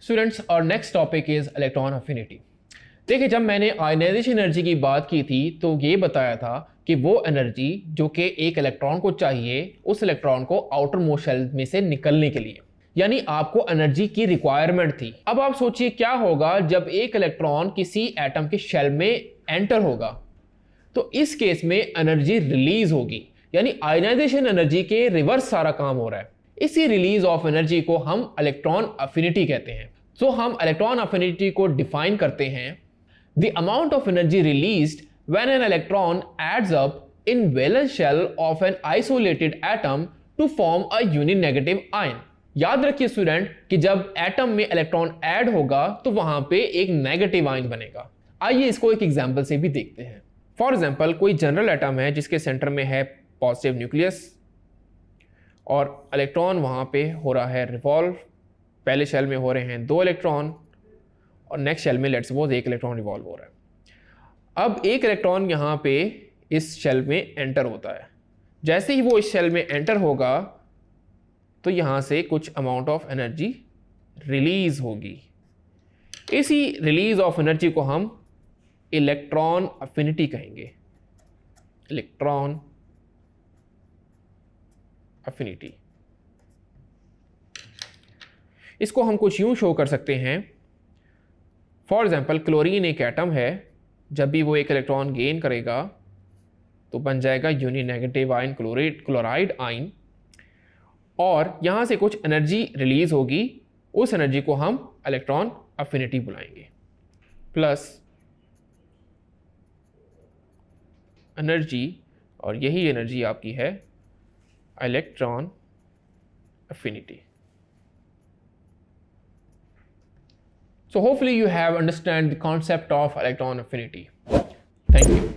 Students, और next topic is electron affinity. देखिए, जब मैंने आयनाइजेशन एनर्जी की बात की थी तो ये बताया था कि वो एनर्जी जो कि एक इलेक्ट्रॉन को चाहिए उस इलेक्ट्रॉन को आउटर मोस्ट शेल में से निकलने के लिए, यानी आपको एनर्जी की रिक्वायरमेंट थी। अब आप सोचिए क्या होगा जब एक इलेक्ट्रॉन किसी एटम के शेल में एंटर होगा, तो इस केस में एनर्जी रिलीज होगी, यानी आयनाइजेशन एनर्जी के रिवर्स सारा काम हो रहा है। इसी रिलीज ऑफ एनर्जी को हम इलेक्ट्रॉन अफिनिटी कहते हैं। सो हम इलेक्ट्रॉन अफिनिटी को डिफाइन करते हैं, the amount of energy released when an electron adds up in valence shell of an isolated atom to form a unit negative ion. याद रखिए स्टूडेंट कि जब एटम में इलेक्ट्रॉन ऐड होगा तो वहां पे एक नेगेटिव आयन बनेगा। आइए इसको एक एग्जांपल से भी देखते हैं। फॉर एग्जांपल, कोई जनरल एटम है जिसके सेंटर में है पॉजिटिव न्यूक्लियस और इलेक्ट्रॉन वहां पे हो रहा है रिवॉल्व। पहले शेल में हो रहे हैं 2 इलेक्ट्रॉन और नेक्स्ट शेल में लेट्स सपोज 1 इलेक्ट्रॉन रिवॉल्व हो रहा है। अब 1 इलेक्ट्रॉन यहाँ पे इस शेल में एंटर होता है। जैसे ही वो इस शेल में एंटर होगा तो यहाँ से कुछ अमाउंट ऑफ एनर्जी रिलीज होगी। इसी रिलीज ऑफ एनर्जी को हम इलेक्ट्रॉन अफिनिटी कहेंगे। इलेक्ट्रॉन अफिनिटी, इसको हम कुछ यूं शो कर सकते हैं। फॉर एग्जाम्पल, क्लोरीन एक एटम है, जब भी वो 1 इलेक्ट्रॉन गेन करेगा तो बन जाएगा unit negative ion chloride ion, और यहां से कुछ एनर्जी रिलीज होगी। उस एनर्जी को हम इलेक्ट्रॉन अफिनिटी बुलाएंगे। प्लस एनर्जी, और यही एनर्जी आपकी है electron affinity. So hopefully you have understand the concept of electron affinity. Thank you.